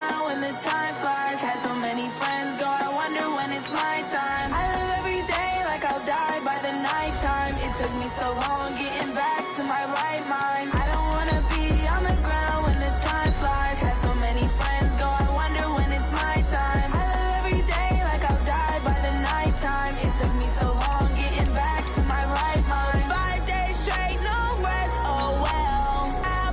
When the time flies, had so many friends go, I wonder when it's my time. I live every day like I'll die by the nighttime. It took me so long getting back to my right mind. I don't wanna be on the ground when the time flies. Had so many friends go, I wonder when it's my time. I live every day like I'll die by the nighttime. It took me so long getting back to my right mind. 5 days straight, no rest, oh well. I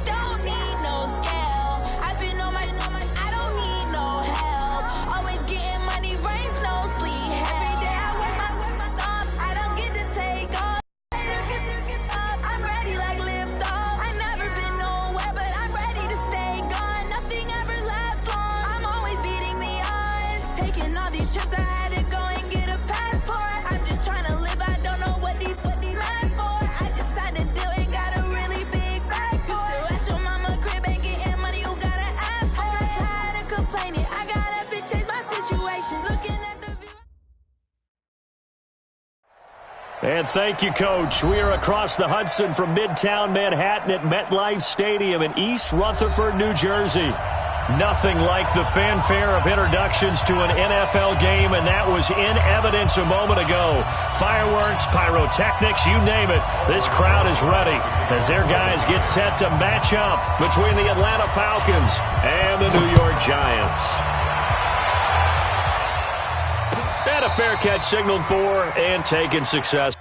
don't need no scale. I've been on my, I don't need no help. Always getting money, rains, no sleep. Every day I work my thumb, I don't get to take off. I'm ready like lift off. I never been nowhere, but I'm ready to stay gone. Nothing ever lasts long. I'm always beating the odds. Taking all these trips, I had to go and get a passport. I'm just trying to live, I don't know what the mad for. I just signed a deal and got a really big bag for it. Still at your mama crib and getting money, you gotta ask for it. I'm tired of complaining, I gotta change my situation. Looking at the view. And thank you, Coach. We are across the Hudson from Midtown Manhattan at MetLife Stadium in East Rutherford, New Jersey. Nothing like the fanfare of introductions to an NFL game, and that was in evidence a moment ago. Fireworks, pyrotechnics, you name it. This crowd is ready as their guys get set to match up between the Atlanta Falcons and the New York Giants. And a fair catch signaled for and taken success.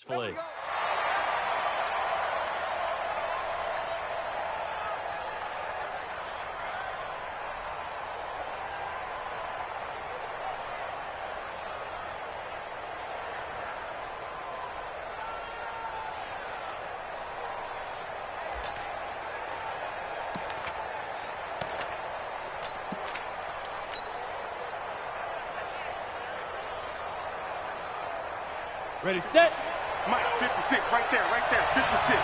Fully. Ready, set. Mike, 56, right there, 56.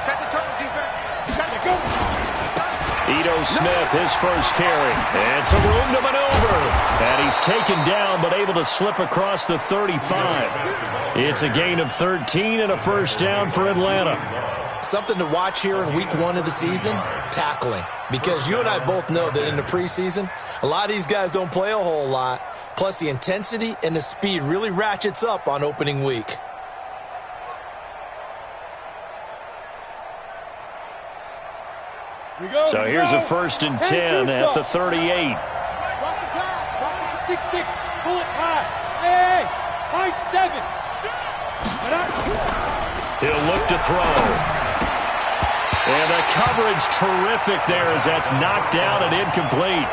Set the turn, defense. Set it, go. Ito Smith, his first carry. And some room to maneuver. And he's taken down, but able to slip across the 35. It's a gain of 13 and a first down for Atlanta. Something to watch here in week 1 of the season, tackling. Because you and I both know that in the preseason, a lot of these guys don't play a whole lot. Plus, the intensity and the speed really ratchets up on opening week. So here's a 1st and 10 at the 38. 6-6, pull it high. Hey, high 7. He'll look to throw. And the coverage terrific there as that's knocked down and incomplete.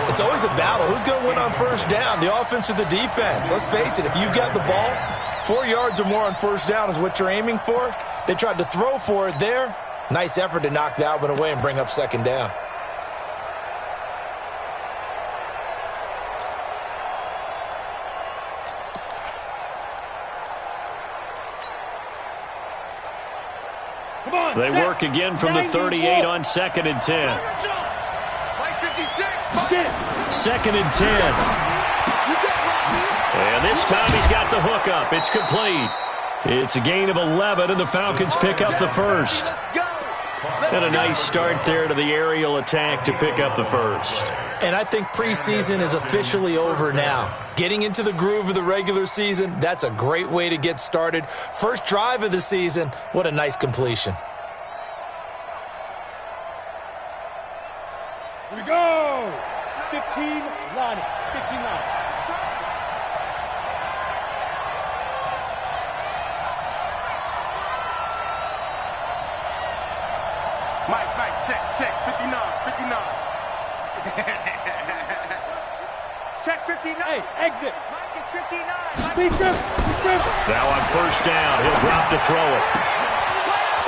It's always a battle. Who's going to win on first down, the offense or the defense? Let's face it, if you've got the ball, 4 yards or more on first down is what you're aiming for. They tried to throw for it there. Nice effort to knock that one away and bring up second down. They work again from the 38 on 2nd and 10. 2nd and 10. And this time he's got the hook up. It's complete. It's a gain of 11, and the Falcons pick up the first. And a nice start there to the aerial attack to pick up the first. And I think preseason is officially over now. Getting into the groove of the regular season, that's a great way to get started. First drive of the season, what a nice completion. Here we go. 15 line. 15 line. Mike, check, 59. Check 59. Hey, exit. Mike is 59. Speaker. Now on first down, he'll drop to throw it.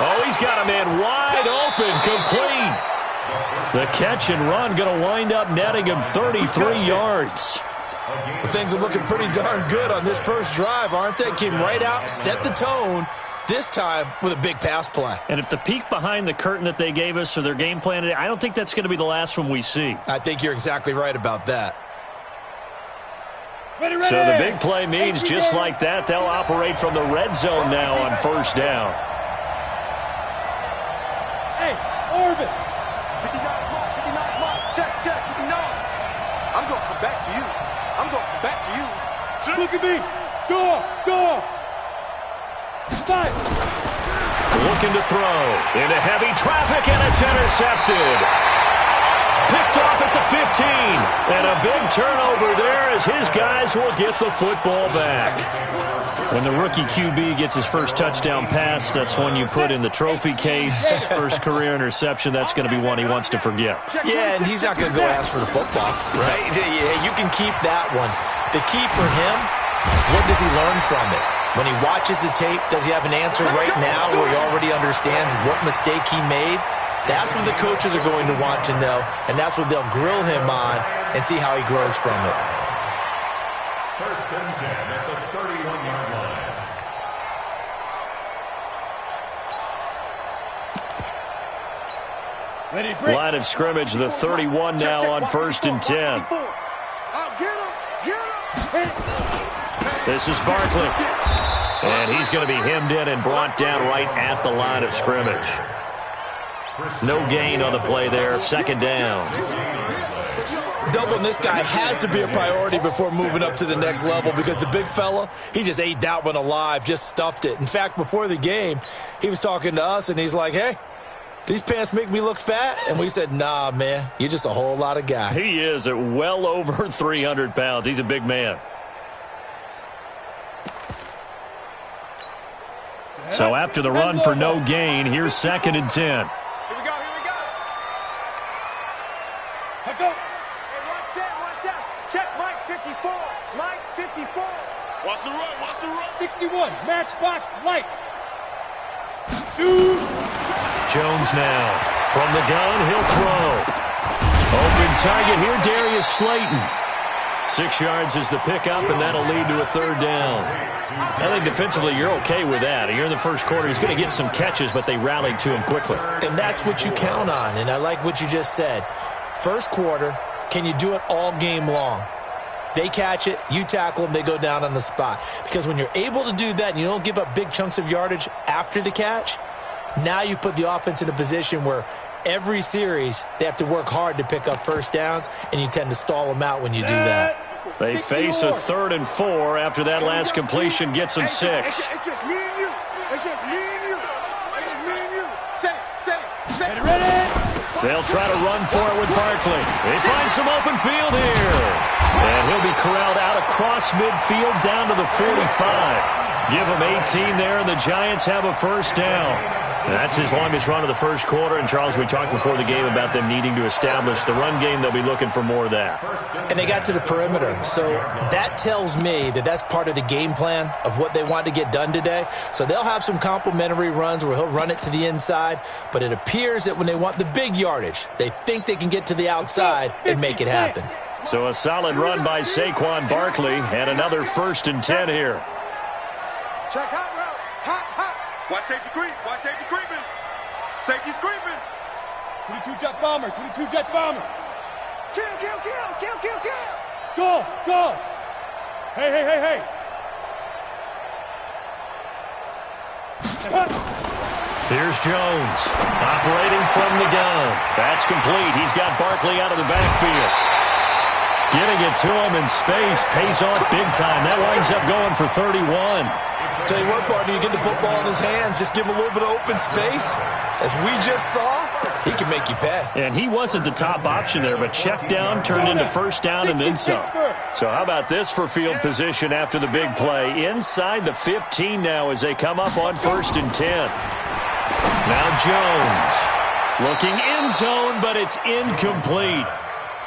Oh, he's got a man wide open, complete. The catch and run going to wind up netting him 33 yards. Well, things are looking pretty darn good on this first drive, aren't they? Came right out, set the tone, this time with a big pass play. And if the peek behind the curtain that they gave us or their game plan today, I don't think that's going to be the last one we see. I think you're exactly right about that. Ready. So the big play means just like that, they'll operate from the red zone now on first down. Hey, Orvin. 59 block, check, 59. I'm going to come back to you. I'm going to come back to you. Look at me. Go. Five. Looking to throw into heavy traffic, and it's intercepted. Picked off at the 15. And a big turnover there as his guys will get the football back. When the rookie QB gets his first touchdown pass, that's one you put in the trophy case. First career interception, that's going to be one he wants to forget. Yeah, and he's not going to go ask for the football, right? Yeah, you can keep that one. The key for him, what does he learn from it? When he watches the tape, does he have an answer right now where he already understands what mistake he made? That's what the coaches are going to want to know, and that's what they'll grill him on and see how he grows from it. First and 10 at the 31-yard line. Ready, break. Line of scrimmage, the 31 now on first and 10. I'll get him. This is Barkley. And he's going to be hemmed in and brought down right at the line of scrimmage. No gain on the play there. Second down. Doubling this guy has to be a priority before moving up to the next level because the big fella, he just ate that one alive, just stuffed it. In fact, before the game, he was talking to us, and he's like, hey, these pants make me look fat? And we said, nah, man, you're just a whole lot of guy. He is at well over 300 pounds. He's a big man. So after the run for no gain, here's second and 10. Here we go. Let go. Hey, watch out. Check Mike 54. Mike 54. Watch the run. 61. Matchbox lights. Shoot. Jones now. From the gun, he'll throw. Open target here, Darius Slayton. 6 yards is the pickup, and that'll lead to a third down. I think defensively you're okay with that. Here in the first quarter, he's going to get some catches, but they rallied to him quickly. And that's what you count on, and I like what you just said. First quarter, can you do it all game long? They catch it, you tackle them, they go down on the spot. Because when you're able to do that and you don't give up big chunks of yardage after the catch, now you put the offense in a position where every series they have to work hard to pick up first downs, and you tend to stall them out when you do that. They face a 3rd and 4 after that last completion gets them 6. It's just me and you. Say it. Ready. They'll try to run for it with Barkley. They find some open field here. And he'll be corralled out across midfield down to the 45. Give them 18 there, and the Giants have a first down. That's his longest run of the first quarter. And, Charles, we talked before the game about them needing to establish the run game. They'll be looking for more of that. And they got to the perimeter. So that tells me that that's part of the game plan of what they want to get done today. So they'll have some complimentary runs where he'll run it to the inside. But it appears that when they want the big yardage, they think they can get to the outside and make it happen. So a solid run by Saquon Barkley and another 1st and 10 here. Check hot route. Hot. Watch safety creep. Safety's creeping. 22 jet bomber. Kill. Go. Hey. Here's Jones operating from the gun. That's complete. He's got Barkley out of the backfield. Getting it to him in space pays off big time. That winds up going for 31. Tell you what, partner, you get the football in his hands, just give him a little bit of open space. As we just saw, he can make you pay. And he wasn't the top option there, but check down turned into first down and then some. So how about this for field position after the big play? Inside the 15 now as they come up on 1st and 10. Now Jones looking end zone, but it's incomplete.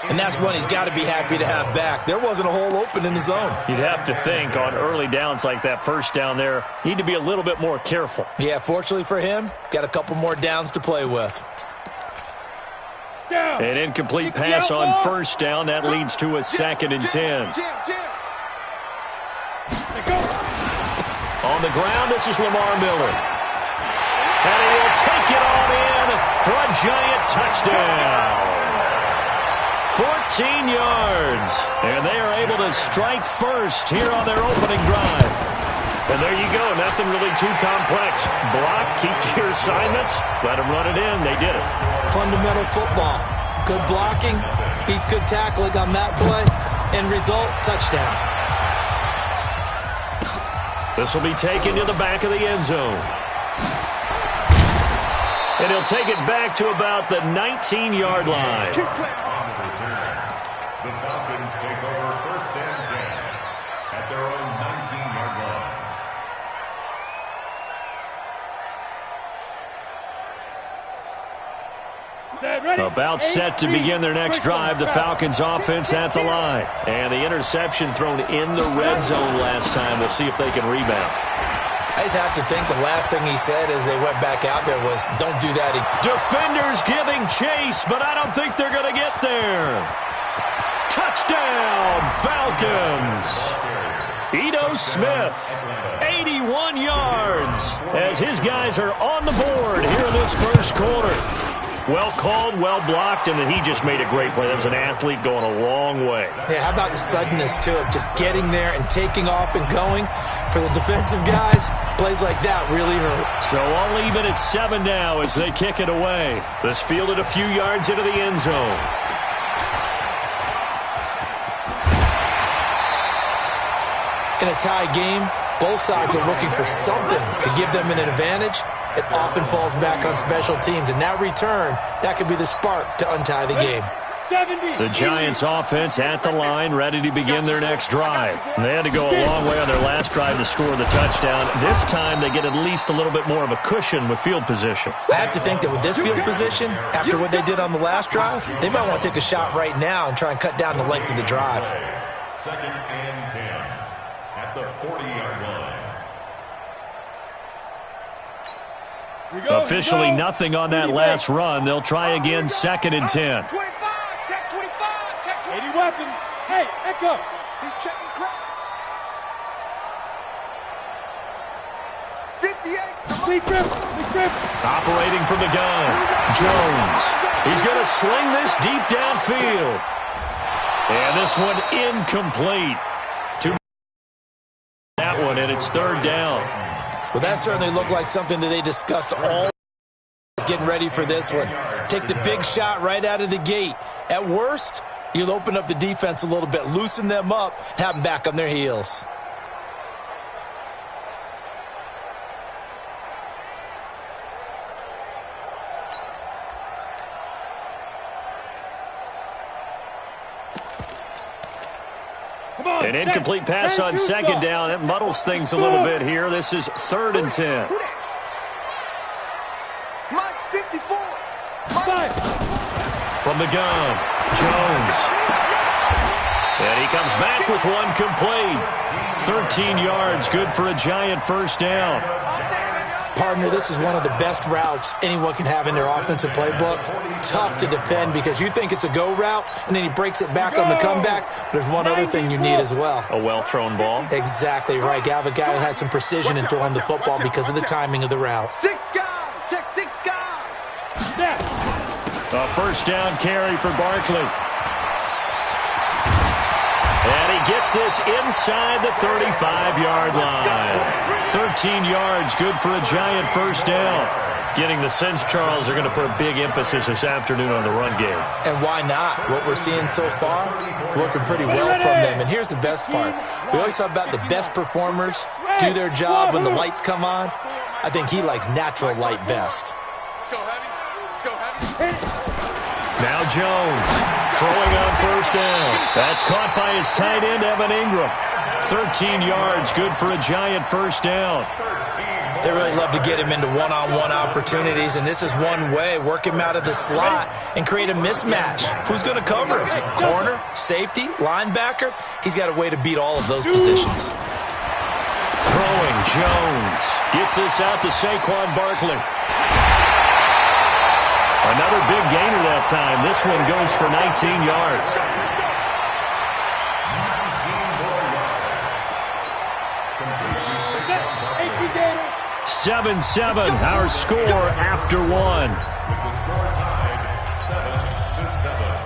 and that's one he's got to be happy to have back. There wasn't a hole open in the zone. You'd have to think on early downs like that first down there, need to be a little bit more careful. Yeah, fortunately for him, got a couple more downs to play with. An incomplete pass on first down. That leads to a 2nd and 10. On the ground, this is Lamar Miller. And he will take it on in for a giant touchdown. 14 yards. And they are able to strike first here on their opening drive. And there you go. Nothing really too complex. Block, keep to your assignments, let them run it in. They did it. Fundamental football. Good blocking, beats good tackling on that play. End result, touchdown. This will be taken to the back of the end zone. And he'll take it back to about the 19-yard line. On the return, the Falcons take over 1st and 10 at their own 19-yard line. About set to begin their next drive, the Falcons offense at the line. And the interception thrown in the red zone last time. We'll see if they can rebound. I just have to think the last thing he said as they went back out there was, don't do that again. Defenders giving chase, but I don't think they're going to get there. Touchdown, Falcons. Ito Smith, 81 yards, as his guys are on the board here in this first quarter. Well called, well blocked, and then he just made a great play. That was an athlete going a long way. Yeah, how about the suddenness to it? Just getting there and taking off and going. For the defensive guys, plays like that really hurt. So all even at 7 now as they kick it away. This fielded a few yards into the end zone. In a tie game, both sides are looking for something to give them an advantage. It often falls back on special teams, and that return, that could be the spark to untie the game. The Giants offense at the line, ready to begin their next drive. They had to go a long way on their last drive to score the touchdown. This time they get at least a little bit more of a cushion with field position. I have to think that with this field position, after what they did on the last drive, they might want to take a shot right now and try and cut down the length of the drive. 2nd and 10 at the 40-yard line. Officially nothing on that last run. They'll try again, 2nd and 10. 25, check 25, check 80 weapon. Hey, Echo. He's checking crowd. 58. Big grip. Operating from the gun, Jones. He's going to sling this deep downfield. And this one incomplete. To that one, and it's 3rd down. Well, that certainly looked like something that they discussed all getting ready for this one. Take the big shot right out of the gate. At worst, you'll open up the defense a little bit, loosen them up, have them back on their heels. An incomplete pass on 2nd down. That muddles things a little bit here. This is 3rd and 10. Mike 54. From the gun, Jones. And he comes back with one complete. 13 yards, good for a giant first down. Partner, this is one of the best routes anyone can have in their offensive playbook. Tough to defend because you think it's a go route, and then he breaks it back on the comeback. There's one other thing you need as well. A well-thrown ball. Exactly right. You have a guy who has some precision in throwing the football because of the timing of the route. 6 guys. Check 6 guys. A first down carry for Barkley. And he gets this inside the 35-yard line. 13 yards, good for a giant first down. Getting the sense, Charles, they're going to put a big emphasis this afternoon on the run game. And why not? What we're seeing so far is working pretty well from them. And here's the best part. We always talk about the best performers do their job when the lights come on. I think he likes natural light best. Let's go heavy. Let's go heavy. Now Jones throwing on first down. That's caught by his tight end, Evan Ingram. 13 yards, good for a Giant first down. They really love to get him into one-on-one opportunities, and this is one way. Work him out of the slot and create a mismatch. Who's going to cover him? Corner, safety, linebacker? He's got a way to beat all of those positions. Throwing, Jones gets this out to Saquon Barkley. Another big gainer that time. This one goes for 19 yards. 7-7, our score after one. With the score tied 7-7.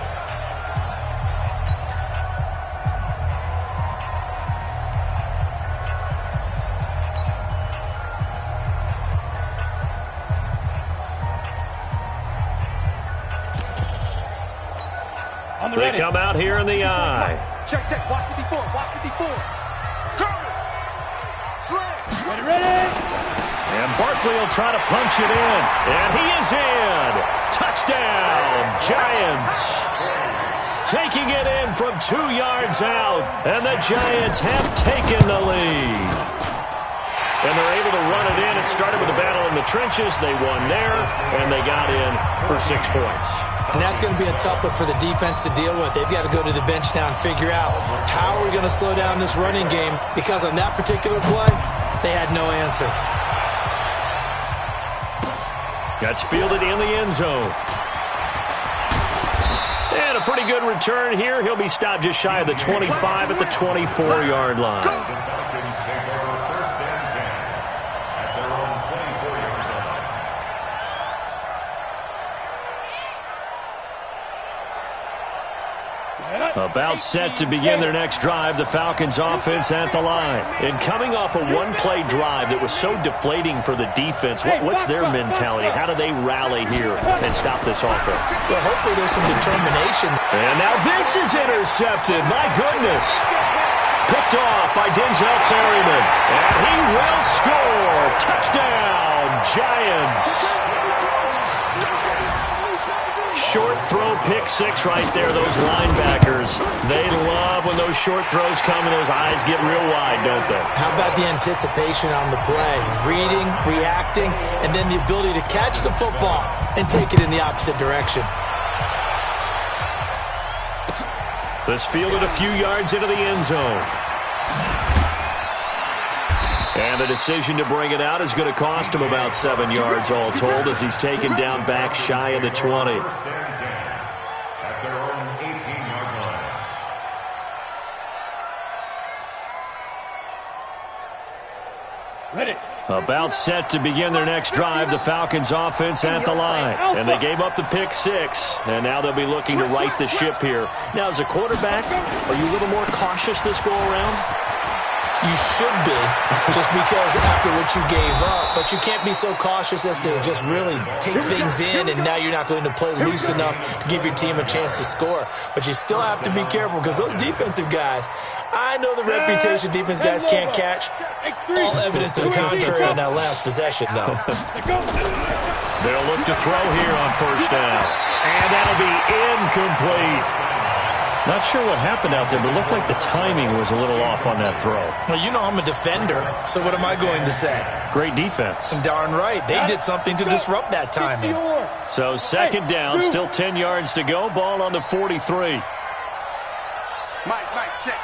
They come out here in the eye. Check, watch 54, watch 54. Curry. Slam. Ready. And Barkley will try to punch it in. And he is in. Touchdown, Giants. Taking it in from 2 yards out. And the Giants have taken the lead. And they're able to run it in. It started with a battle in the trenches. They won there, and they got in for 6 points. And that's going to be a tough one for the defense to deal with. They've got to go to the bench now and figure out how are we going to slow down this running game, because on that particular play, they had no answer. That's fielded in the end zone. And a pretty good return here. He'll be stopped just shy of the 25 at the 24-yard line. The Falcons take over first and 10 at their own 24-yard line. About set to begin their next drive, the Falcons offense at the line. And coming off a one-play drive that was so deflating for the defense, what's their mentality? How do they rally here and stop this offense? Well, hopefully there's some determination. And now this is intercepted. My goodness. Picked off by Denzel Perryman. And he will score. Touchdown, Giants. Short throw, pick six right there. Those linebackers, they love when those short throws come and those eyes get real wide, don't they? How about the anticipation on the play? Reading, reacting, and then the ability to catch the football and take it in the opposite direction. This fielded a few yards into the end zone. And the decision to bring it out is going to cost him about 7 yards all told, as he's taken down back shy of the 20. First and 10 at their own 18-yard line. Ready. About set to begin their next drive, the Falcons offense at the line. And they gave up the pick six, and now they'll be looking to right the ship here. Now, as a quarterback, are you a little more cautious this go-around? You should be, just because after what you gave up, but you can't be so cautious as to just really take things in, and now you're not going to play loose enough to give your team a chance to score. But you still have to be careful, because those defensive guys, I know the reputation defense guys can't catch. All evidence to the contrary on that last possession, though. They'll look to throw here on first down. And that'll be incomplete. Not sure what happened out there, but it looked like the timing was a little off on that throw. Well, you know I'm a defender, so what am I going to say? Great defense. Darn right. They did something to disrupt that timing. So second down, still 10 yards to go. Ball on the 43. Mike, check.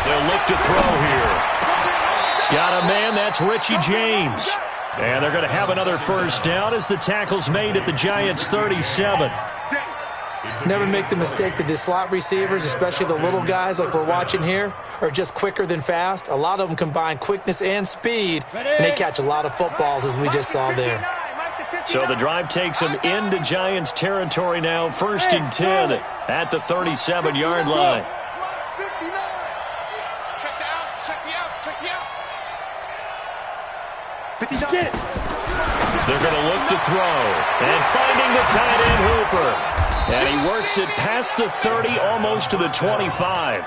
They'll look to throw here. Got a man, that's Richie James. And they're going to have another first down as the tackle's made at the Giants' 37. Never make the mistake that the slot receivers, especially the little guys like we're watching here, are just quicker than fast. A lot of them combine quickness and speed, and they catch a lot of footballs, as we just saw there. So the drive takes them into Giants territory now, 1st and 10 at the 37-yard line. They're going to look to throw, and finding the tight end Hooper. And he works it past the 30, almost to the 25.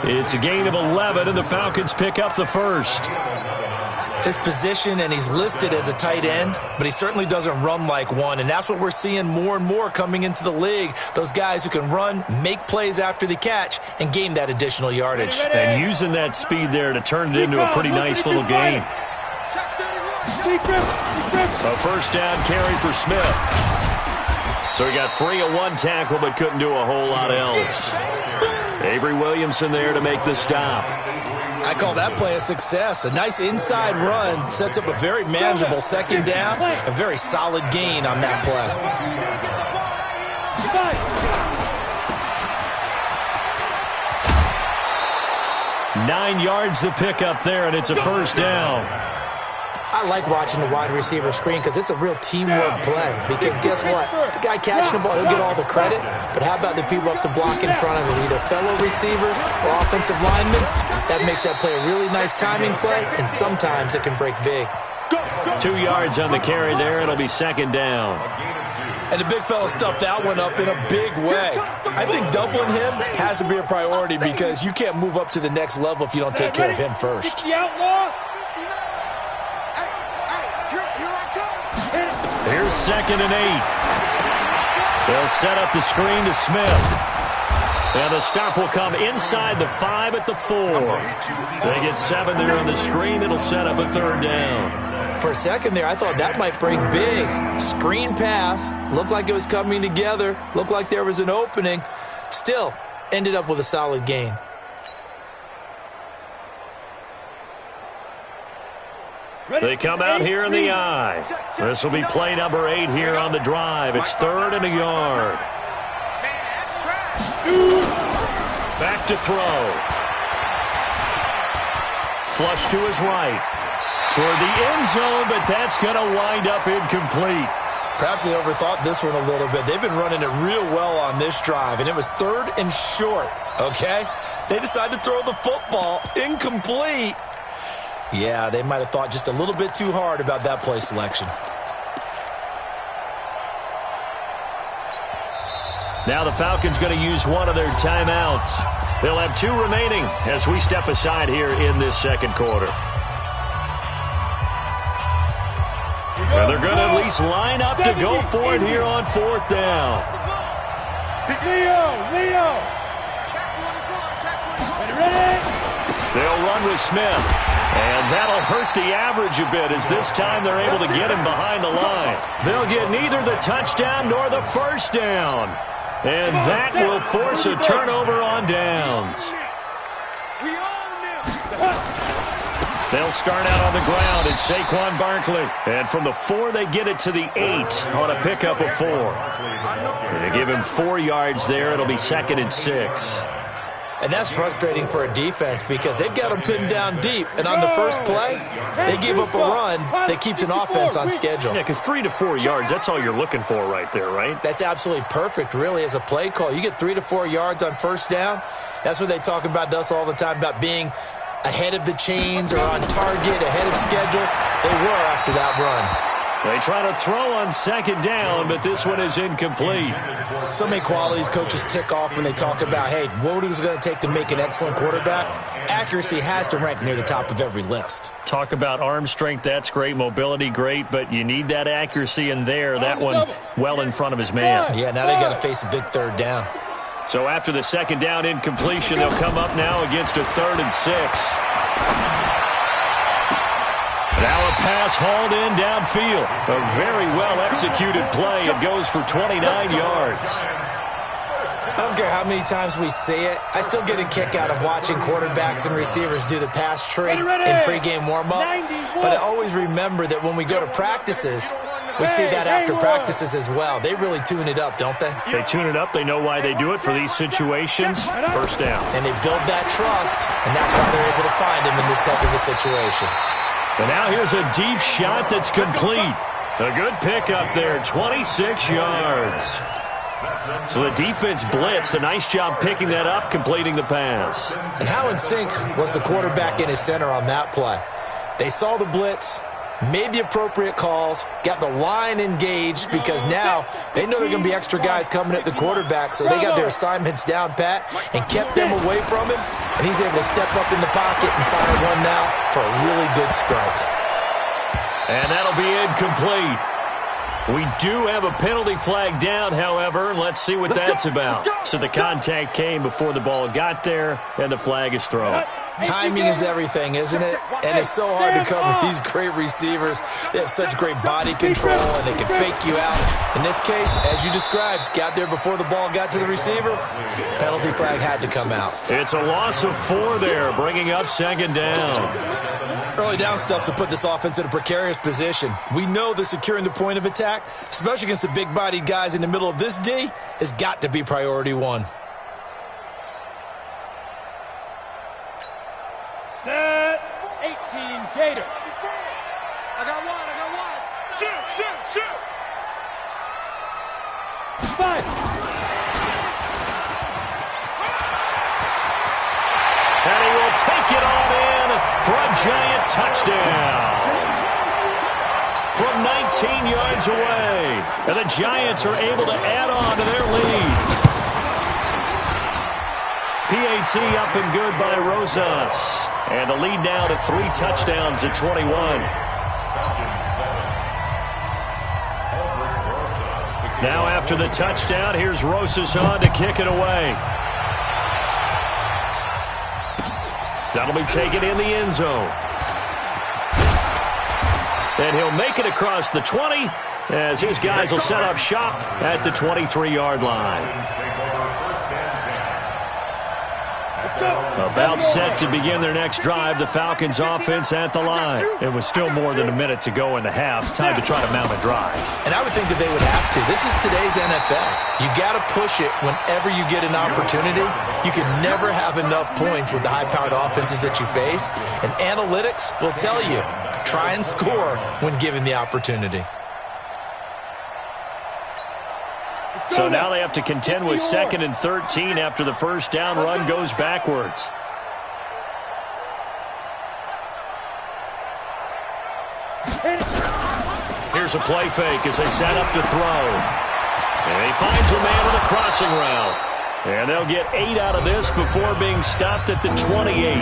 It's a gain of 11, and the Falcons pick up the first. his position, and he's listed as a tight end, but he certainly doesn't run like one, and that's what we're seeing more and more coming into the league. Those guys who can run, make plays after the catch, and gain that additional yardage. And using that speed there to turn it into a pretty nice little gain. A first down carry for Smith. So he got free of one tackle but couldn't do a whole lot else. Avery Williamson there to make the stop. I call that play a success. A nice inside run sets up a very manageable second down, a very solid gain on that play. 9 yards to pick up there, and it's a first down. I like watching the wide receiver screen because it's a real teamwork play. Because guess what? The guy catching the ball, he'll get all the credit. But how about the people up to block in front of him? Either fellow receivers or offensive linemen. That makes that play a really nice timing play, and sometimes it can break big. 2 yards on the carry there. It'll be second down. And the big fella stuffed that one up in a big way. I think doubling him has to be a priority because you can't move up to the next level if you don't take care of him first. Here's 2nd and 8. They'll set up the screen to Smith. And the stop will come inside the 5 at the 4. They get 7 there on the screen. It'll set up a third down. For a second there, I thought that might break big. Screen pass. Looked like it was coming together. Looked like there was an opening. Still, ended up with a solid gain. They come out here in the I. This will be play number 8 here on the drive. It's 3rd and a yard. Back to throw. Flush to his right. Toward the end zone, but that's going to wind up incomplete. Perhaps they overthought this one a little bit. They've been running it real well on this drive, and it was 3rd and short, okay? They decided to throw the football incomplete. Yeah, they might have thought just a little bit too hard about that play selection. Now the Falcons going to use one of their timeouts. They'll have 2 remaining as we step aside here in this second quarter. And they're going to at least line up to go for it here on 4th down. Leo. Ready? They'll run with Smith. And that'll hurt the average a bit as this time they're able to get him behind the line. They'll get neither the touchdown nor the first down. And that will force a turnover on downs. They'll start out on the ground. It's Saquon Barkley. And from the 4, they get it to the 8 on a pickup of 4. And they give him 4 yards there. It'll be 2nd and 6. And that's frustrating for a defense because they've got them pinned down deep. And on the first play, they give up a run that keeps an offense on schedule. Yeah, because 3 to 4 yards, that's all you're looking for right there, right? That's absolutely perfect, really, as a play call. You get 3 to 4 yards on first down. That's what they talk about us all the time, about being ahead of the chains or on target, ahead of schedule. They were after that run. They try to throw on 2nd down, but this one is incomplete. So many qualities coaches tick off when they talk about, hey, what is it going to take to make an excellent quarterback? Accuracy has to rank near the top of every list. Talk about arm strength, that's great. Mobility, great, but you need that accuracy in there. That one well in front of his man. Yeah, now they got to face a big 3rd down. So after the 2nd down incompletion, they'll come up now against a 3rd and 6. Now a pass hauled in downfield. A very well-executed play. It goes for 29 yards. I don't care how many times we see it. I still get a kick out of watching quarterbacks and receivers do the pass tree in pregame warm-up. But I always remember that when we go to practices, we see that after practices as well. They really tune it up, don't they? They tune it up. They know why they do it for these situations. First down. And they build that trust, and that's why they're able to find him in this type of a situation. And now here's a deep shot that's complete. A good pickup there, 26 yards. So the defense blitzed. A nice job picking that up, completing the pass. And how in sync was the quarterback in his center on that play? They saw the blitz, made the appropriate calls, got the line engaged because now they know there are going to be extra guys coming at the quarterback, so they got their assignments down pat and kept them away from him, and he's able to step up in the pocket and fire one now for a really good strike. And that'll be incomplete. We do have a penalty flag down, however, and let's see what that's about. So the contact came before the ball got there, and the flag is thrown. Timing is everything, isn't it? And it's so hard to cover these great receivers. They have such great body control, and they can fake you out. In this case, as you described, got there before the ball got to the receiver. Penalty flag had to come out. It's a loss of 4 there, bringing up second down. Early down stuff to put this offense in a precarious position. We know that securing the point of attack, especially against the big-bodied guys in the middle of this D, has got to be priority 1. Set. 18, Gator. I got one. Shoot. 5. And he will take it on in for a giant touchdown. From 19 yards away. And the Giants are able to add on to their lead. PAT up and good by Rosas. And the lead now to 3 touchdowns at 21. Now after the touchdown, here's Rosas on to kick it away. That'll be taken in the end zone. And he'll make it across the 20 as his guys will set up shop at the 23-yard line. About set to begin their next drive, the Falcons offense at the line. It was still more than a minute to go in the half. Time to try to mount a drive. And I would think that they would have to. This is today's NFL. You got to push it whenever you get an opportunity. You can never have enough points with the high-powered offenses that you face. And analytics will tell you, try and score when given the opportunity. So now they have to contend with 2nd and 13 after the first down run goes backwards. Here's a play fake as they set up to throw. And he finds a man with a crossing route. And they'll get 8 out of this before being stopped at the 28.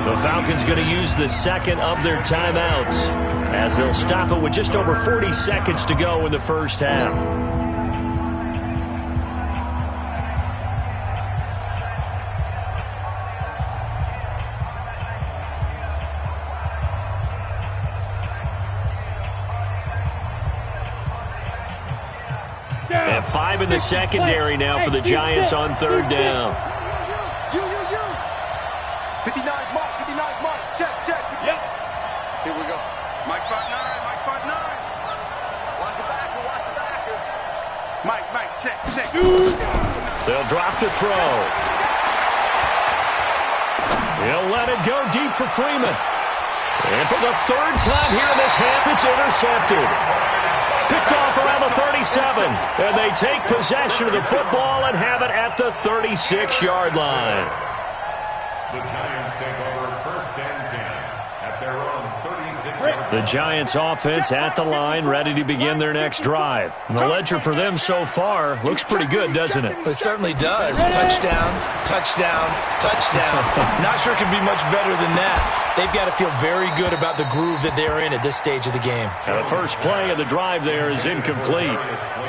The Falcons going to use the second of their timeouts as they'll stop it with just over 40 seconds to go in the first half. And 5 in the secondary now for the Giants on 3rd down. You. 59 mark. Check. Yep. Here we go. Mike front 9. Watch the backer. Mike, check. They'll drop to throw. He'll let it go deep for Freeman. And for the 3rd time here in this half, it's intercepted. Picked off around the 37, and they take possession of the football and have it at the 36-yard line. The Giants take over 1st and 10 at their own 36-yard line. The Giants offense at the line, ready to begin their next drive. And the ledger for them so far looks pretty good, doesn't it? It certainly does. Touchdown. Not sure it can be much better than that. They've got to feel very good about the groove that they're in at this stage of the game. And the first play of the drive there is incomplete.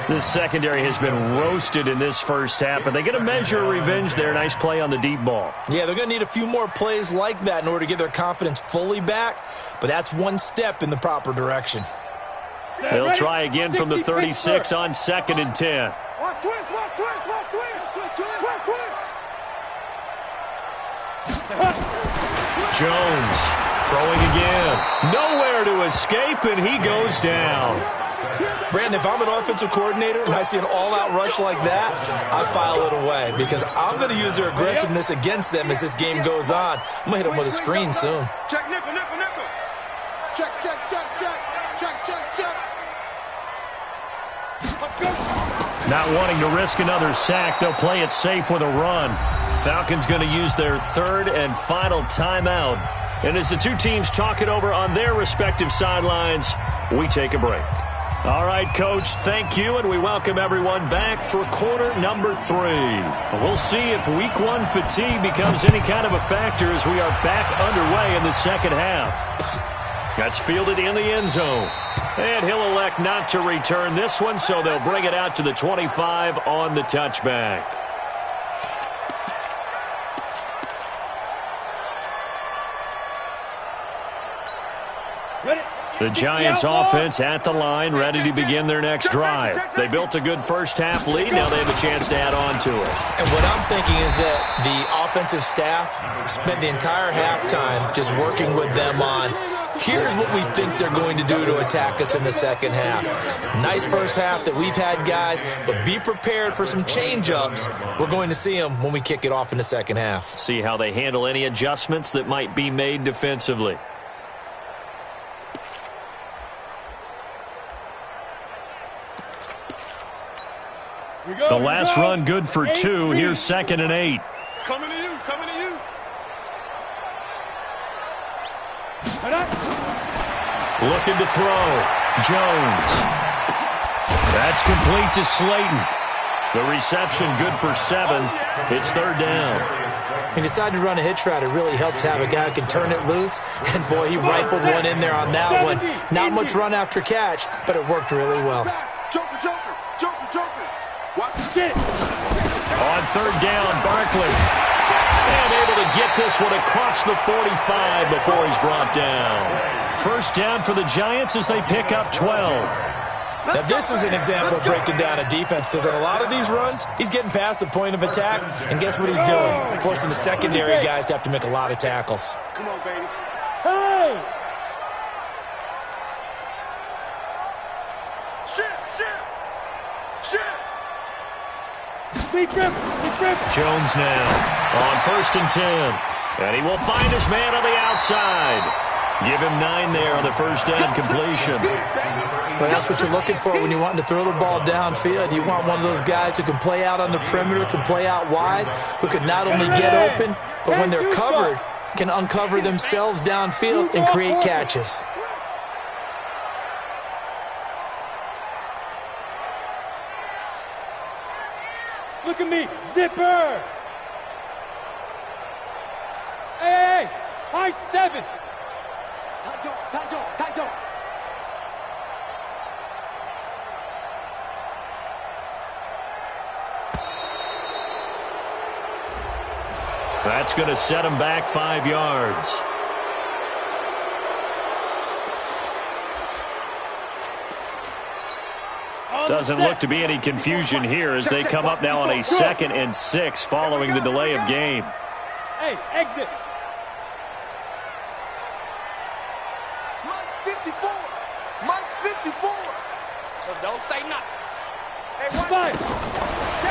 This secondary has been roasted in this first half, but they get a measure of revenge there. Nice play on the deep ball. Yeah, they're going to need a few more plays like that in order to get their confidence fully back, but that's one step in the proper direction. They'll try again from the 36 on 2nd and 10. Watch twist. Jones throwing again. Nowhere to escape, and he goes down. Brandon, if I'm an offensive coordinator and I see an all-out rush like that, I file it away because I'm going to use their aggressiveness against them as this game goes on. I'm going to hit them with a screen soon. Check, nickel. Check. Not wanting to risk another sack, they'll play it safe with a run. Falcons going to use their 3rd and final timeout. And as the two teams talk it over on their respective sidelines, we take a break. All right, Coach, thank you, and we welcome everyone back for quarter number 3. We'll see if Week 1 fatigue becomes any kind of a factor as we are back underway in the second half. That's fielded in the end zone. And he'll elect not to return this one, so they'll bring it out to the 25 on the touchback. The Giants offense at the line, ready to begin their next drive. They built a good first half lead. Now they have a chance to add on to it. And what I'm thinking is that the offensive staff spent the entire halftime just working with them on, here's what we think they're going to do to attack us in the second half. Nice first half that we've had, guys, but be prepared for some change-ups. We're going to see them when we kick it off in the second half. See how they handle any adjustments that might be made defensively. The last run good for 2. Here's 2nd and 8. Coming to you, coming to you. Looking to throw. Jones. That's complete to Slayton. The reception good for 7. It's 3rd down. He decided to run a hitch route. It really helps to have a guy who can turn it loose. And, boy, he rifled one in there on that one. Not much run after catch, but it worked really well. Joker, Joker, Joker, Joker. Watch the shit. On 3rd down, Barkley. And able to get this one across the 45 before he's brought down. 1st down for the Giants as they pick up 12. Now, this is an example of breaking down a defense, because in a lot of these runs, he's getting past the point of attack, and guess what he's doing? Forcing the secondary guys to have to make a lot of tackles. Come on, baby. Hey! Jones now on 1st and 10. And he will find his man on the outside. Give him 9 there on the 1st down completion. Well, that's what you're looking for when you're wanting to throw the ball downfield. You want one of those guys who can play out on the perimeter, can play out wide, who can not only get open, but when they're covered, can uncover themselves downfield and create catches. Look at me, zipper! Hey, high 7! Tight go. That's going to set him back 5 yards. Doesn't look to be any confusion here as they come up now on a 2nd and 6 following the delay of game. Hey, exit. Mike's 54. Mike's 54. So don't say nothing. Hey, Five.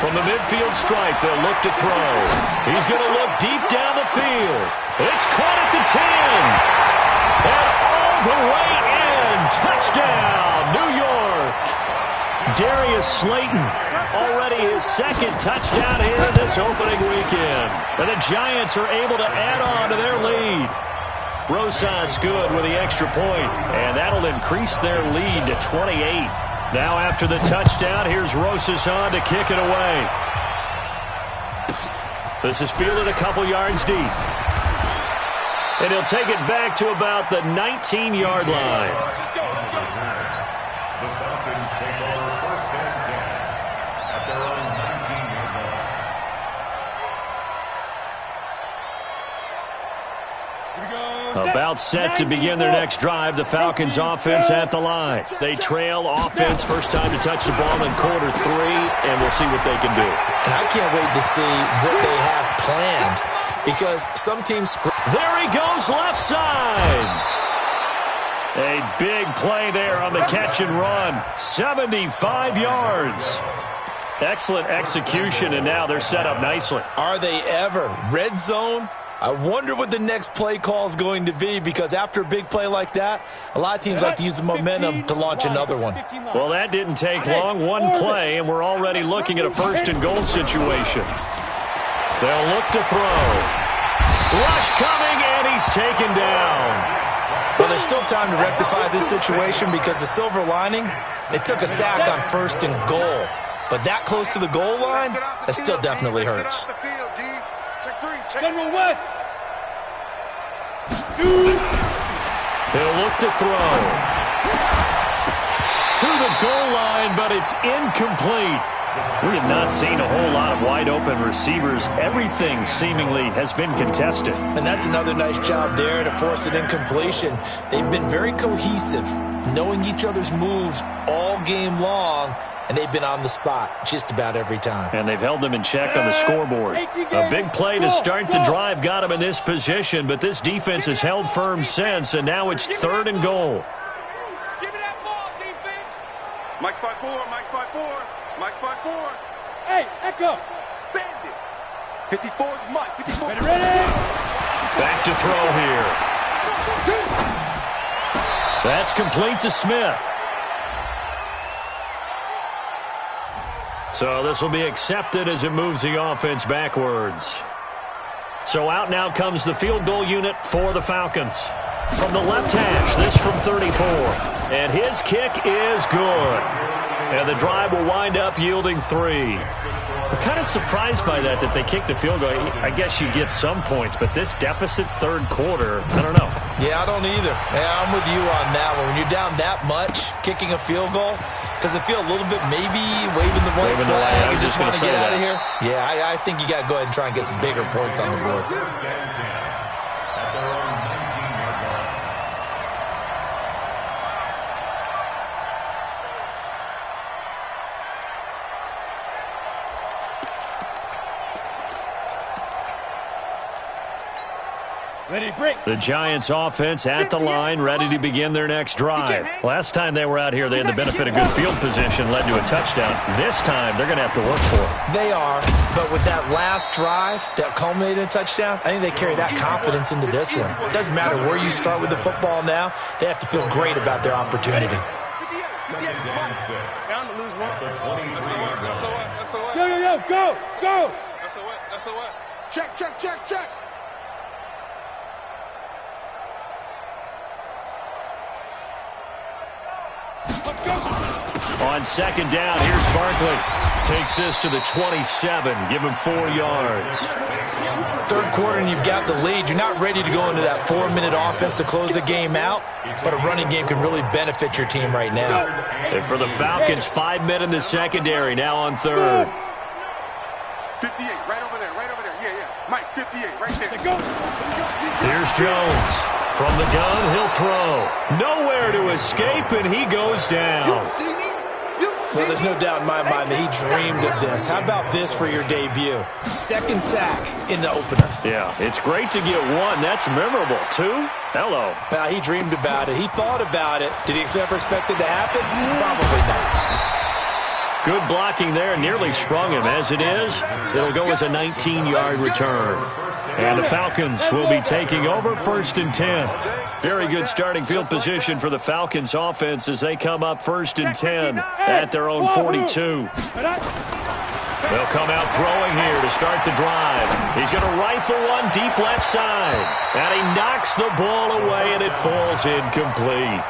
From the midfield stripe, they'll look to throw. He's going to look deep down the field. It's caught at the 10. And all the way in. Touchdown, New York. Darius Slayton, already his 2nd touchdown here this opening weekend. And the Giants are able to add on to their lead. Rosas good with the extra point, and that'll increase their lead to 28. Now after the touchdown, here's Rosas on to kick it away. This is fielded a couple yards deep. And he'll take it back to about the 19-yard line. The Falcons take over 1st and 10 at their own 19-yard line. About set to begin their next drive. The Falcons offense at the line. They trail offense, first time to touch the ball in quarter 3, and we'll see what they can do. And I can't wait to see what they have planned, because some teams... There he goes, left side. A big play there on the catch and run. 75 yards. Excellent execution, and now they're set up nicely. Are they ever? Red zone? I wonder what the next play call is going to be, because after a big play like that, a lot of teams like to use the momentum to launch another one. Well, that didn't take long. One play, and we're already looking at a 1st and goal situation. They'll look to throw. Rush coming, and he's taken down. Well, there's still time to rectify this situation, because the silver lining, they took a sack on 1st and goal. But that close to the goal line, that still definitely hurts. General West. He'll look to throw. To the goal line, but it's incomplete. We have not seen a whole lot of wide-open receivers. Everything seemingly has been contested. And that's another nice job there to force an incompletion. They've been very cohesive, knowing each other's moves all game long, and they've been on the spot just about every time. And they've held them in check on the scoreboard. A big play to start the drive got them in this position, but this defense has held firm since, and now it's 3rd and goal. Give me that ball, defense. Mike's 5-4, Mike's 5-4. Mike's 5-4. Hey, Echo. Bend it. 54 is Mike. 54. Ready. Back to throw here. That's complete to Smith. So this will be accepted as it moves the offense backwards. So out now comes the field goal unit for the Falcons. From the left hash, this from 34. And his kick is good. And the drive will wind up yielding 3. I'm kind of surprised by that they kicked the field goal. I guess you get some points, but this deficit 3rd quarter, I don't know. Yeah, I don't either. Yeah, I'm with you on that one. When you're down that much, kicking a field goal, does it feel a little bit maybe waving the white flag? You just want to get out of here? Yeah, I think you got to go ahead and try and get some bigger points on the board. First and 10 at their own 19-yard line. Ready, break. The Giants offense at the line, ready to begin their next drive. Last time they were out here, they had the benefit of good field position, led to a touchdown. This time, they're going to have to work for it. They are, but with that last drive that culminated in a touchdown, I think they carry that confidence into this one. It doesn't matter where you start with the football now. They have to feel great about their opportunity. Second down 6. Down to lose one. The 23-yard line. SOS. Yo, go. SOS. Check. On second down, here's Barkley. Takes this to the 27. Give him 4 yards. 3rd quarter and you've got the lead. You're not ready to go into that 4-minute offense to close the game out, but a running game can really benefit your team right now. And for the Falcons, 5 men in the secondary, now on 3rd. 58, right over there. Yeah. Mike, 58, right there. Go. Here's Jones. From the gun, he'll throw. Nowhere to escape, and he goes down. Well, there's no doubt in my mind that he dreamed of this. How about this for your debut? 2nd sack in the opener. Yeah, it's great to get 1. That's memorable. 2? Hello. Well, he dreamed about it. He thought about it. Did he ever expect it to happen? Probably not. Good blocking there. Nearly sprung him. As it is, it'll go as a 19-yard return. And the Falcons will be taking over 1st and 10. Very good starting field position for the Falcons offense as they come up 1st and 10 at their own 42. They'll come out throwing here to start the drive. He's going to rifle one deep left side. And he knocks the ball away, and it falls incomplete.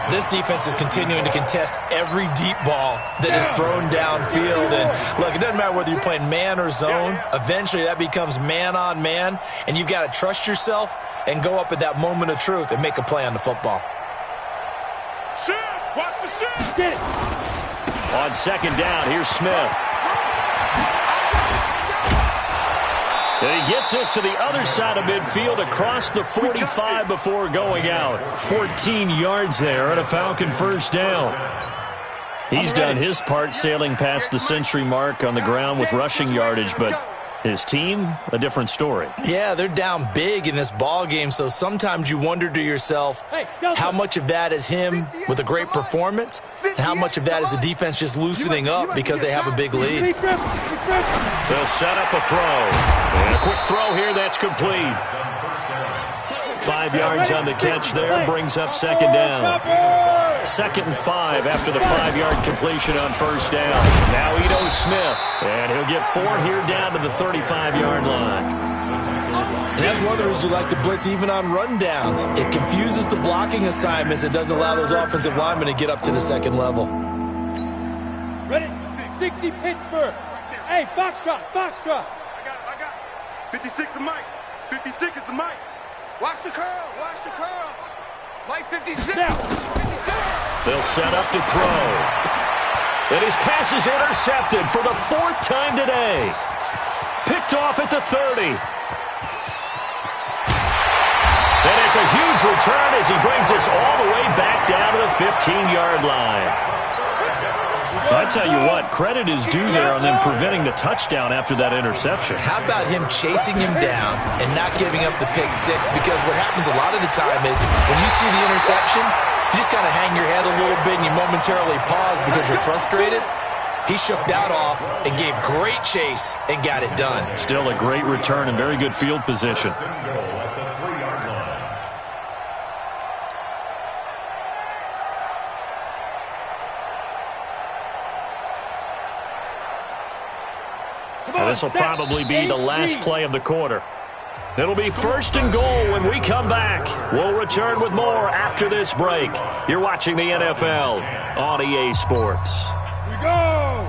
This defense is continuing to contest every deep ball that is thrown downfield. And, look, it doesn't matter whether you're playing man or zone. Eventually, that becomes man-on-man, and you've got to trust yourself and go up at that moment of truth and make a play on the football. Shift! Watch the shift! Get it. On second down, here's Smith. And he gets us to the other side of midfield across the 45 before going out. 14 yards there at a Falcon 1st down. He's done his part sailing past the century mark on the ground with rushing yardage, but his team, a different story. Yeah, they're down big in this ball game, so sometimes you wonder to yourself how much of that is him with a great performance and how much of that is the defense just loosening up because they have a big lead. They'll set up a throw. And a quick throw here, that's complete. 5 yards on the catch there, brings up second down. 2nd and 5 after the 5-yard completion on 1st down. Now Ito Smith, and he'll get 4 here down to the 35-yard line. And that's one of the reasons you like to blitz even on rundowns. It confuses the blocking assignments and doesn't allow those offensive linemen to get up to the second level. Ready? 60 Pittsburgh. Hey, Foxtrot. I got it. 56 is Mike. 56 is the Mike. Watch the curl. Mike 56. Now. 56. They'll set up to throw. And his pass is intercepted for the 4th time today. Picked off at the 30. And it's a huge return as he brings us all the way back down to the 15-yard line. I tell you what, credit is due there on them preventing the touchdown after that interception. How about him chasing him down and not giving up the pick six? Because what happens a lot of the time is when you see the interception, you just kind of hang your head a little bit and you momentarily pause because you're frustrated. He shook that off and gave great chase and got it done. Still a great return and very good field position. And this will probably be the last play of the quarter. It'll be 1st and goal when we come back. We'll return with more after this break. You're watching the NFL on EA Sports. We go.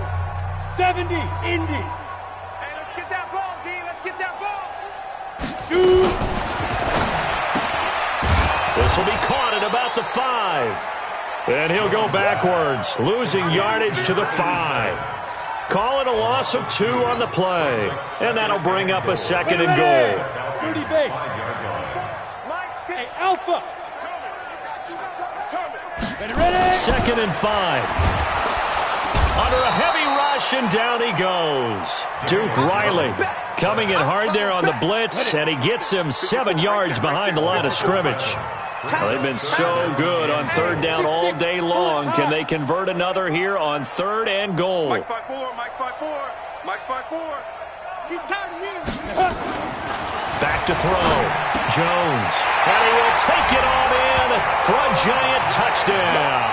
70, Indy. Hey, let's get that ball, D. Let's get that ball. Shoot. This will be caught at about the 5. And he'll go backwards, losing yardage to the 5. Call it a loss of 2 on the play. And that'll bring up a 2nd and goal. 30 base. Hey, Alpha. Ready? 2nd and 5. Under a heavy rush, and down he goes. Duke Riley coming in hard there on the blitz, and he gets him 7 yards behind the line of scrimmage. Well, they've been so good on 3rd down all day long. Can they convert another here on 3rd and goal? Mike 5-4, Mike 5-4, Mike 5-4. He's tired of you. Back to throw. Jones. And he will take it on in for a giant touchdown.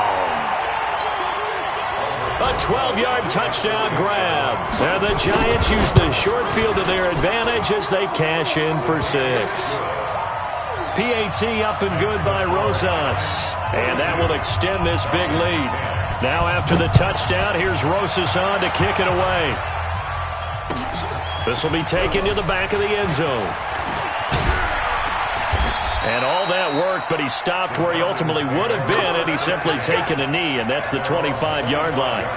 A 12-yard touchdown grab. And the Giants use the short field to their advantage as they cash in for 6. PAT up and good by Rosas. And that will extend this big lead. Now after the touchdown, here's Rosas on to kick it away. This will be taken to the back of the end zone. And all that worked, but he stopped where he ultimately would have been had he simply taken a knee, and that's the 25-yard line.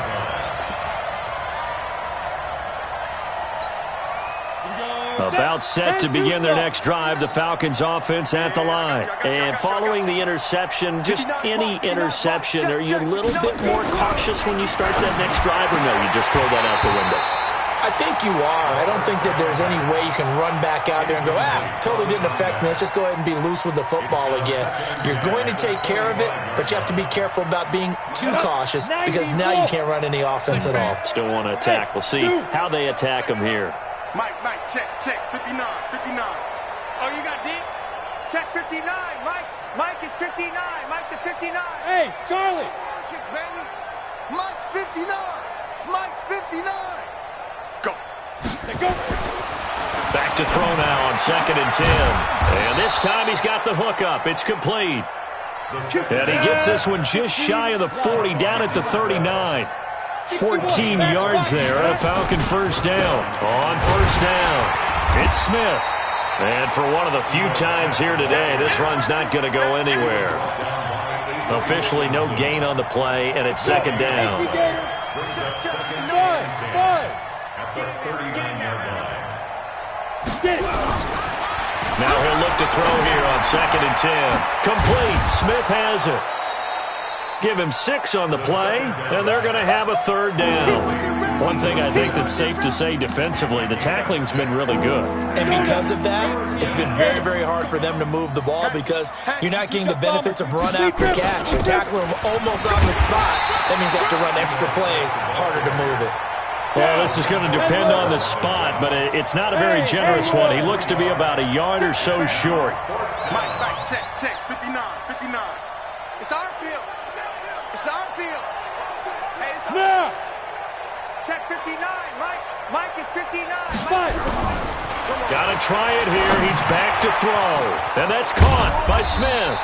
About set to begin their next drive, the Falcons offense at the line. And following the interception, just any interception, are you a little bit more cautious when you start that next drive, or no, you just throw that out the window? I think you are. I don't think that there's any way you can run back out there and go, totally didn't affect me. Let's just go ahead and be loose with the football again. You're going to take care of it, but you have to be careful about being too cautious because now you can't run any offense at all. Still want to attack. We'll see how they attack them here. Mike, check, 59. Oh, you got deep? Check 59, Mike. Mike is 59. Mike to 59. Hey, Charlie. Baby. Mike's 59. Mike's 59. Go. Go. Back to throw now on 2nd and 10. And this time he's got the hook up. It's complete. And he gets this one just shy of the 40, down at the 39. 14 yards there, and a Falcon 1st down. On 1st down, it's Smith. And for one of the few times here today, this run's not going to go anywhere. Officially no gain on the play, and it's 2nd down. Now he'll look to throw here on 2nd and 10. Complete. Smith has it. Give him 6 on the play, and they're going to have a 3rd down. One thing I think that's safe to say defensively, the tackling's been really good. And because of that, it's been very, very hard for them to move the ball because you're not getting the benefits of run after catch. You're tackling them almost on the spot. That means you have to run extra plays, harder to move it. Well, this is going to depend on the spot, but it's not a very generous one. He looks to be about a yard or so short. Mike, check, 59. It's our field. It's our field. Hey, it's our Now. Check 59, Mike. Mike is 59. Got to try it here. He's back to throw. And that's caught by Smith.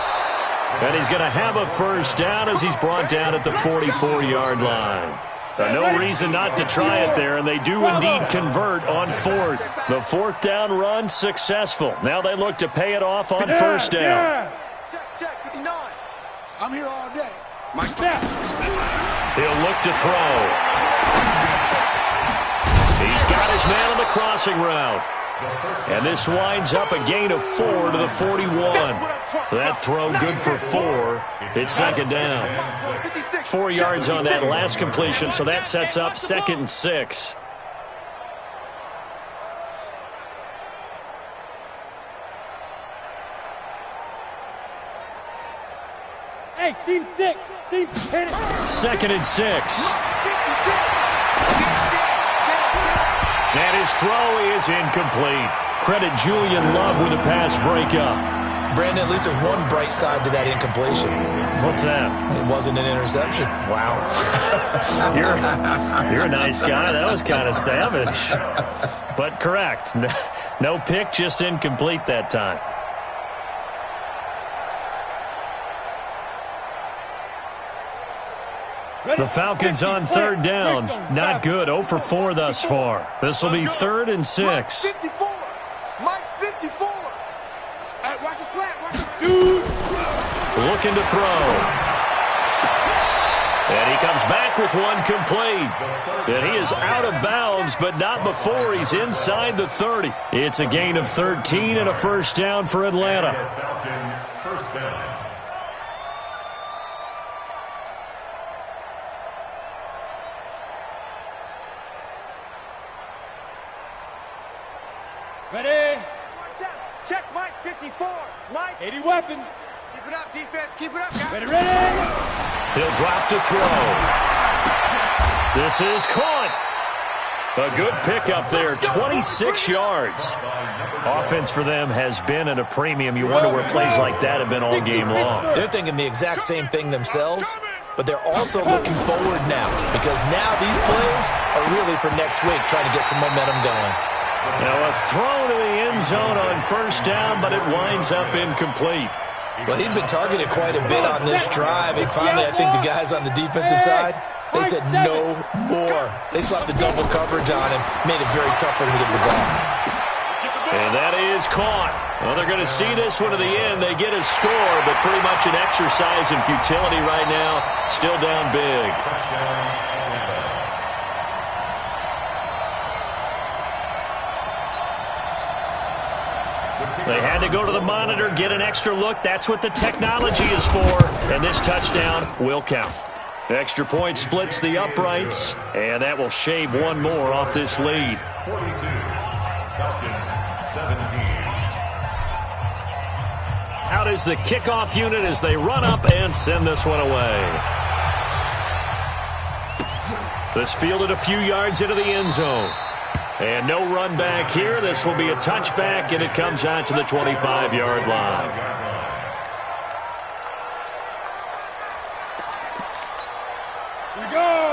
And he's going to have a 1st down as he's brought down at the 44-yard line. So no reason not to try it there, and they do indeed convert on 4th. The 4th down run successful. Now they look to pay it off on 1st down. Check, 59. I'm here all day. Mike. He'll look to throw. He's got his man on the crossing route. And this winds up a gain of 4 to the 41. That throw good for 4. It's second down. 4 yards on that last completion, so that sets up 2nd and 6. Hey, seam 6. Seam 10. 2nd and 6. And his throw is incomplete. Credit Julian Love with a pass breakup. Brandon, at least there's one bright side to that incompletion. What's that? It wasn't an interception. Wow. You're a nice guy. That was kind of savage. But correct. No pick, just incomplete that time. The Falcons on 3rd down. Not good. 0 for 4 thus far. This will be 3rd and 6. Mike 54. Mike 54. Watch the slant. Watch the shoot. Looking to throw. And he comes back with one complete. And he is out of bounds, but not before he's inside the 30. It's a gain of 13 and a first down for Atlanta. Falcon, first down. Ready? Check Mike 54. Mike. 80 weapon. Keep it up, defense. Keep it up, guys. Ready, ready. He'll drop to throw. This is caught. A good pickup there, 26 yards. Offense for them has been at a premium. You wonder where plays like that have been all game long. They're thinking the exact same thing themselves, but they're also looking forward now because now these plays are really for next week, trying to get some momentum going. Now a throw to the end zone on first down, but it winds up incomplete. Well, he'd been targeted quite a bit on this drive, and finally I think the guys on the defensive side, they said no more. They slapped the double coverage on him, made it very tough for him to get the ball. And that is caught. Well, they're going to see this one to the end. They get a score, but pretty much an exercise in futility right now. Still down big. They had to go to the monitor, get an extra look. That's what the technology is for. And this touchdown will count. Extra point splits the uprights, and that will shave one more off this lead. 42. Falcons 17. Out is the kickoff unit as they run up and send this one away. This fielded a few yards into the end zone. And no run back here. This will be a touchback, and it comes out to the 25-yard line.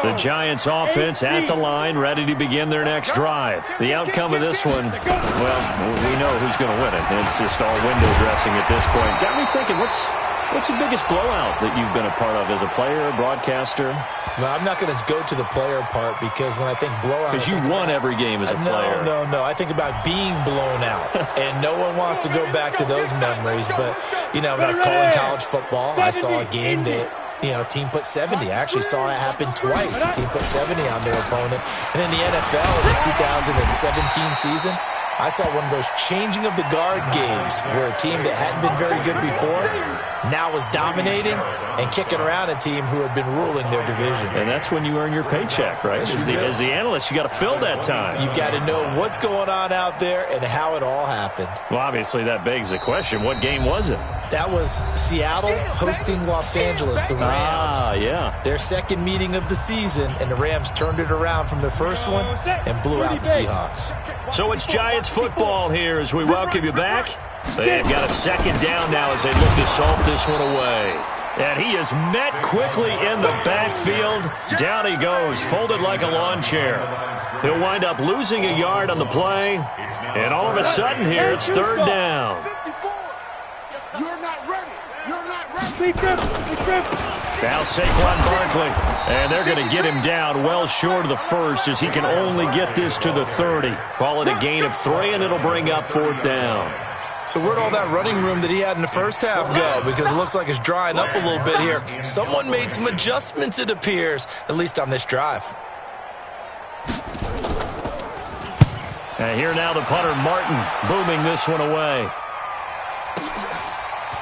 The Giants offense at the line, ready to begin their next drive. The outcome of this one, well, we know who's going to win it. It's just all window dressing at this point. Got me thinking, what's the biggest blowout that you've been a part of as a player, broadcaster? Well, I'm not going to go to the player part because when I think blowout... Because you won every game as a player. No. I think about being blown out. And no one wants to go back to those memories. But, you know, when I was calling college football, I saw a game that, you know, team put 70. I actually saw it happen twice. A team put 70 on their opponent. And in the NFL, in the 2017 season, I saw one of those changing of the guard games where a team that hadn't been very good before now was dominating and kicking around a team who had been ruling their division. And that's when you earn your paycheck, right? As the analyst, you got to fill that time. You've got to know what's going on out there and how it all happened. Well, obviously that begs the question, what game was it? That was Seattle hosting Los Angeles, the Rams. Ah, yeah. Their second meeting of the season, and the Rams turned it around from their first one and blew out the Seahawks. So it's Giants football here as we welcome you back. They've got a second down now as they look to salt this one away. And he is met quickly in the backfield. Down he goes, folded like a lawn chair. He'll wind up losing a yard on the play. And all of a sudden here, it's third down. You're not ready. You're not ready. Now Saquon Barkley. And they're going to get him down well short of the first as he can only get this to the 30. Call it a gain of 3, and it'll bring up fourth down. So where'd all that running room that he had in the first half go? Because it looks like it's drying up a little bit here. Someone made some adjustments, it appears, at least on this drive. And here now the punter, Martin, booming this one away.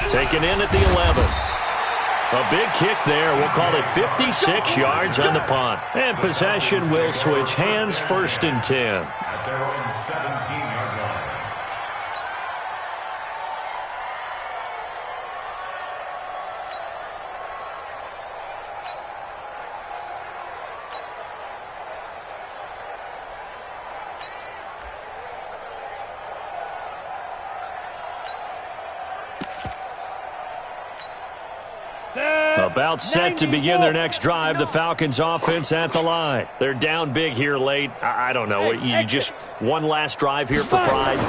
Taken in at the 11. A big kick there. We'll call it 56 yards on the punt. And possession will switch hands, 1st and 10. At their own 17-yard line. About set to begin their next drive, the Falcons offense at the line. They're down big here late. I don't know. You just one last drive here for pride?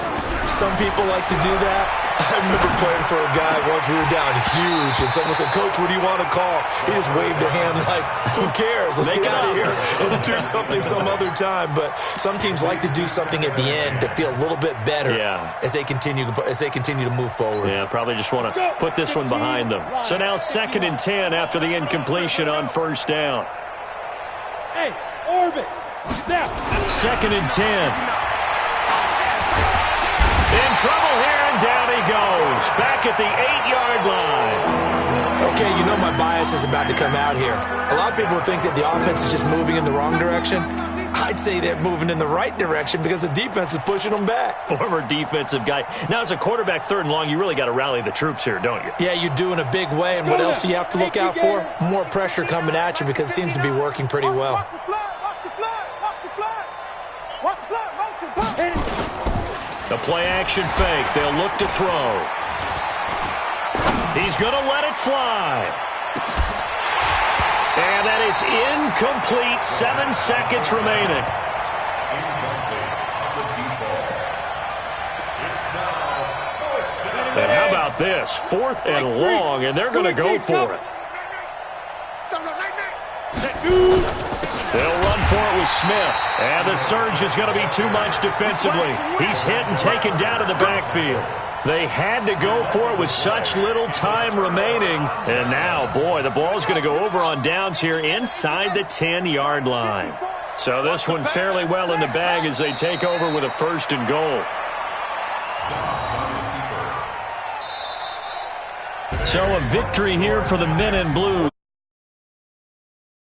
Some people like to do that. I remember playing for a guy once. We were down huge, and someone said, "Coach, what do you want to call?" He just waved a hand like, "Who cares? Let's get out of here and do something some other time." But some teams like to do something at the end to feel a little bit better as they continue to move forward. Yeah, probably just want to put this one behind them. So now 2nd and 10 after the incompletion on 1st down. Hey, orbit. Now. 2nd and 10. In trouble here, and down he goes. Back at the 8-yard line. Okay, you know my bias is about to come out here. A lot of people think that the offense is just moving in the wrong direction. I'd say they're moving in the right direction because the defense is pushing them back. Former defensive guy. Now, as a quarterback 3rd and long, you really got to rally the troops here, don't you? Yeah, you do in a big way. And what else do you have to look out for? More pressure coming at you because it seems to be working pretty well. Watch the flood. Watch the flood. Watch the flood. Watch the flood. Motion. The play-action fake. They'll look to throw. He's going to let it fly. And that is incomplete. 7 seconds remaining. And how about this? 4th and long, and they're going to go for it. They'll run for it with Smith. And the surge is going to be too much defensively. He's hit and taken down to the backfield. They had to go for it with such little time remaining. And now, boy, the ball's going to go over on downs here inside the 10-yard line. So this one fairly well in the bag as they take over with a 1st and goal. So a victory here for the men in blue.